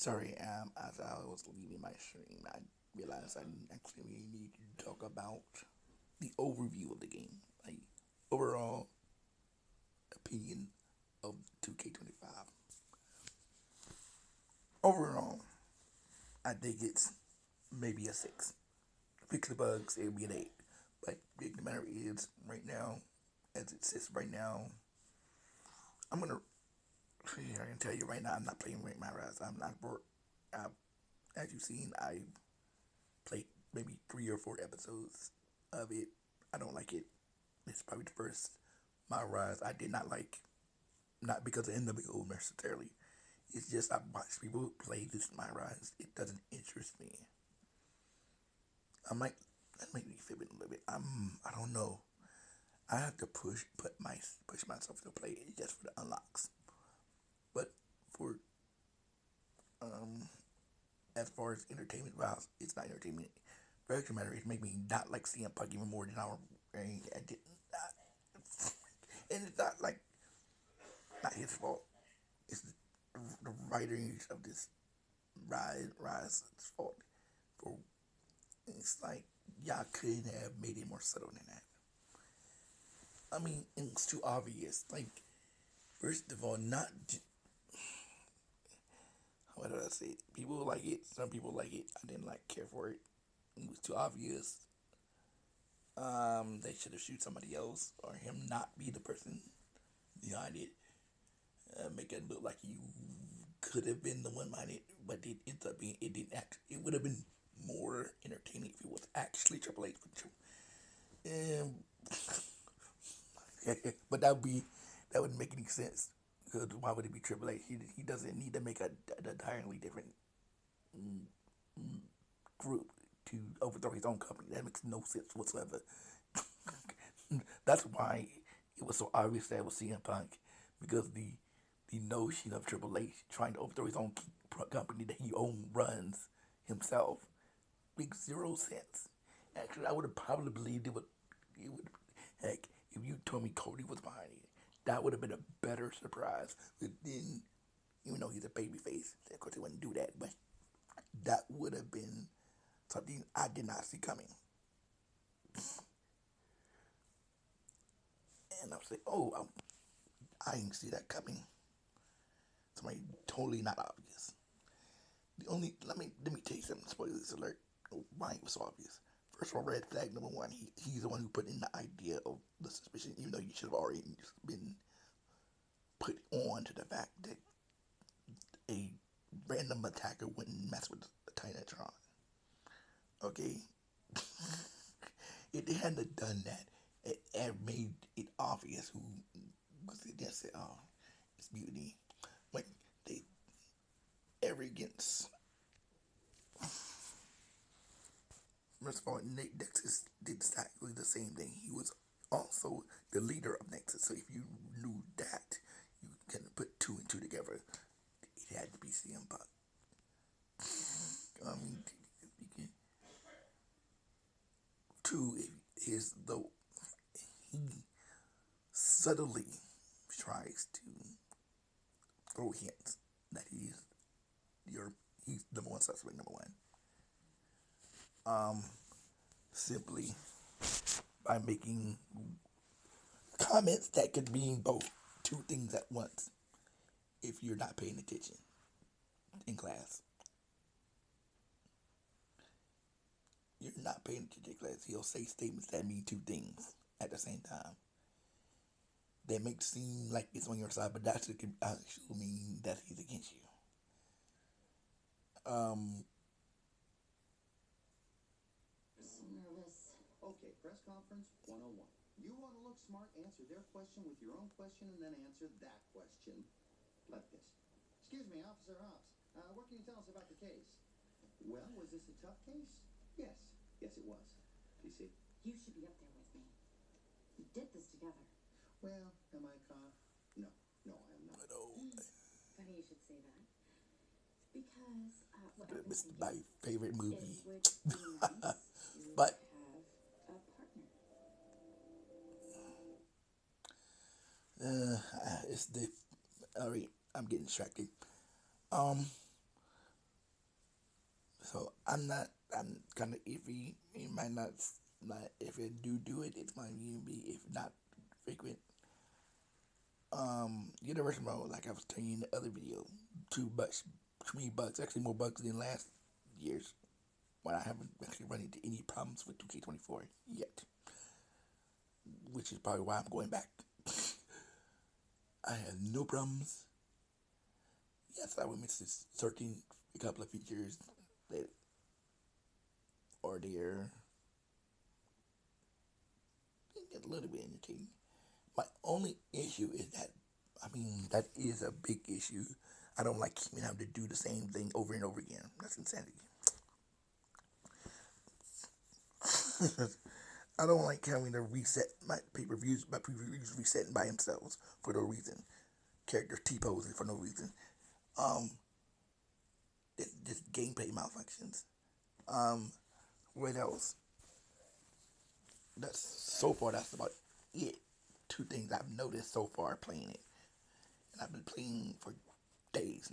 Sorry, as I was leaving my stream, I realized I actually need to talk about the overview of the game, like overall opinion of 2K25. Overall, I think it's maybe a six. Fix the bugs, it'll be an eight. But the matter is, right now, as it sits right now, I'm gonna. I can tell you right now, I'm not playing Rank My Rise. I'm not bored. I, as you've seen, I played maybe 3 or 4 episodes of it. I don't like it. It's probably the first My Rise I did not like. Not because of NWO necessarily. It's just I watch people play this My Rise. It doesn't interest me. I might that make me feel it a little bit. I don't know. I have to push myself to play it just for the unlocks. But for um as far as entertainment wise, it's not entertainment. Fact of the matter is, make me not like CM Punk even more than I did not. And it's not like not his fault. It's the writers of this Rise's fault. For it's like y'all could have made it more subtle than that. I mean, it's too obvious. Like, first of all, not what did I say? People like it. Some people like it. I didn't like care for it. It was too obvious. They should have shoot somebody else or him not be the person behind it. Make it look like you could have been the one behind it, but it ends up being it didn't act. It would have been more entertaining if it was actually Triple H. But that wouldn't make any sense. Because why would it be Triple H? He doesn't need to make an entirely different group to overthrow his own company. That makes no sense whatsoever. That's why it was so obvious that it was CM Punk because the notion of Triple H trying to overthrow his own company that he own runs himself makes zero sense. Actually, I would have probably believed it would. It would heck if you told me Cody was behind it, that would have been a better surprise. But then, even though he's a babyface, of course he wouldn't do that. But that would have been something I did not see coming. And I was like, oh, I didn't see that coming. Somebody totally not obvious. The only let me tell you something. Spoilers alert. Why it was so obvious. First of all, red flag number one. He's the one who put in the idea of the suspicion, even though you should have already been put on to the fact that a random attacker wouldn't mess with the Titantron. Okay, if they hadn't done that, it made it obvious who was it. Just said, "Oh, it's Mutiny." Like they arrogance. First of all, Nexus did exactly the same thing. He was also the leader of Nexus. So if you knew that, you can put two and two together. It had to be CM Punk. I mean, two is the he subtly tries to throw hints that your he's number one suspect, number one. Um, Simply by making comments that could mean both two things at once if you're not paying attention in class. You're not paying attention in class. He'll say statements that mean two things at the same time. They make it seem like it's on your side, but that could actually mean that he's against you. Um, Nervous. Okay, press conference 101. You want to look smart, answer their question with your own question, and then answer that question. Like this. Excuse me, Officer Hobbs. What can you tell us about the case? Well, was this a tough case? Yes. Yes, it was. PC? You should be up there with me. We did this together. Well, am I caught? No. No, I am not. but oh, Funny you should say that. Because what I've been it's thinking my favorite it movie. would be nice to But have a partner. it's the all right. I'm getting distracted. Um, So I'm not. I'm kind of iffy. It might not. If it do it, it might even be if not frequent. Universal mode, like I was telling you in the other video, too many bugs. Actually, more bugs than last year's. But I haven't actually run into any problems with 2K24 yet, which is probably why I'm going back. I have no problems. Yes, I would miss certain a couple of features that are there. Get a little bit entertaining. My only issue is that, I mean, that is a big issue. I don't like keeping having to do the same thing over and over again. That's insanity. I don't like having to reset my pay-per-views resetting by themselves for no reason. Characters T-posing for no reason. Um, just gameplay malfunctions. What else? That's about it. Two things I've noticed so far playing it, and I've been playing for days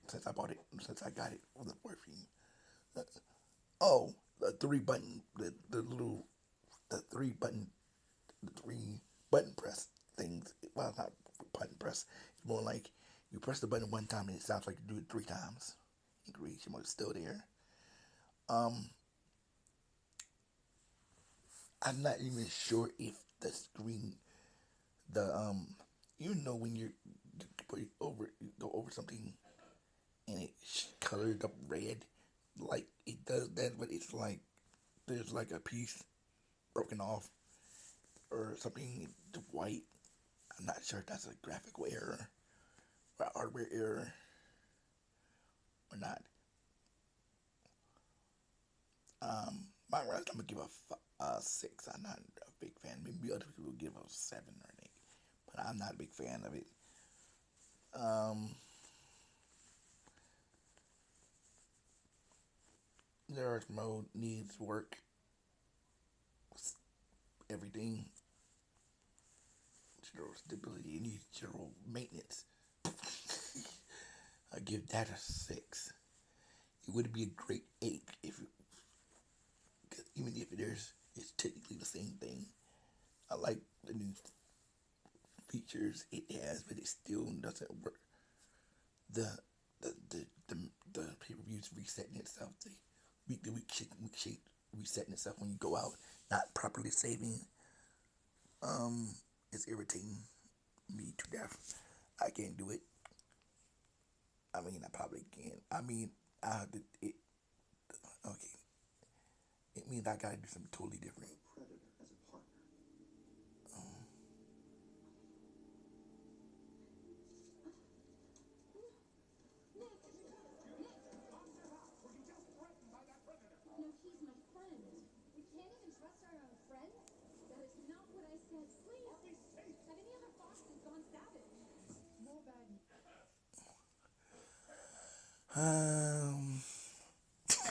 since I bought it, since I got it on the boyfriend. Oh, the three button press things. Well, not button press. It's more like you press the button one time and it sounds like you do it three times. Agreed. It's still there. I'm not even sure if the screen, the when you go over something and it's colored up red, like it does that, but it's like there's like a piece broken off or something white. I'm not sure if that's a graphical error or a hardware error or not. My rest, I'm gonna give a 6. I'm not a big fan. Maybe other people give a 7 or an 8, but I'm not a big fan of it. Nerd mode needs work. Everything. General stability. It needs general maintenance. I give that a 6. It would be a great 8 even if it's technically the same thing. I like the new features it has, but it still doesn't work. The the the the, the pay-per-views resetting itself. The week shape resetting itself when you go out, not properly saving. It's irritating me to death. I can't do it. I mean, I probably can. I mean, it. Okay, it means I gotta do something totally different. Predator as a partner. No, he's my friend. We can't even trust our own friends? That is not what I said. Please. Have any other foxes gone savage? More bad.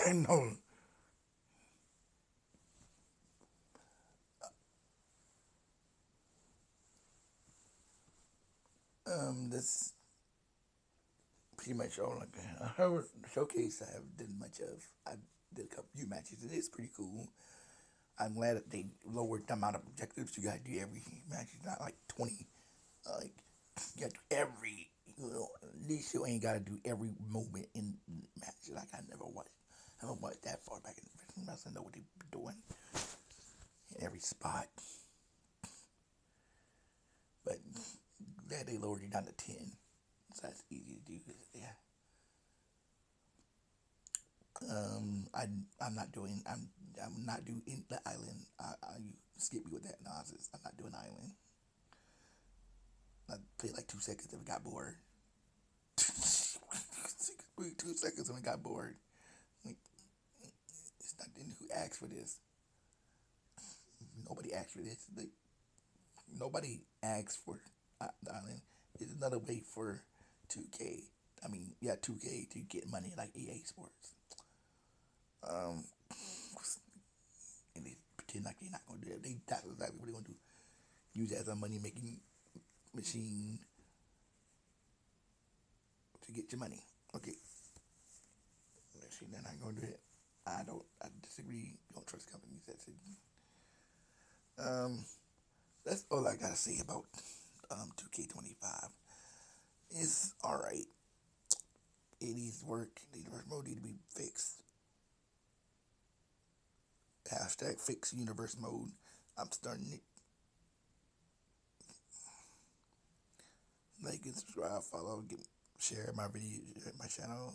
I know. This pretty much all like her showcase I have did much of. I did a couple few matches. It is pretty cool. I'm glad that they lowered the amount of objectives you gotta do every match. It's not like 20. Like you gotta do every. At least you ain't gotta do every movement in matches. Like I never watched that far back in the wrestling. I know what they be doing in every spot. But glad they lowered it down to 10. So that's easy to do. Yeah. I'm not doing the island. You skip me with that nonsense. I'm not doing island. I played like 2 seconds and got bored. 2 seconds and I got bored. Like, it's not who asked for this. Nobody asked for this. Like, nobody asked for the island. It's another way for 2K. 2K to get money like EA Sports. And they pretend like they're not gonna do that. That's exactly what they're gonna do. Use it as a money making machine to get your money. Okay. Let's Actually, they're not going to do it. I disagree. Don't trust companies. That's it. That's all I gotta say about 2K25. It's alright. It needs work. The universe mode need to be fixed. Hashtag fix universe mode. I'm starting it. Like and subscribe, follow, share my video, my channel.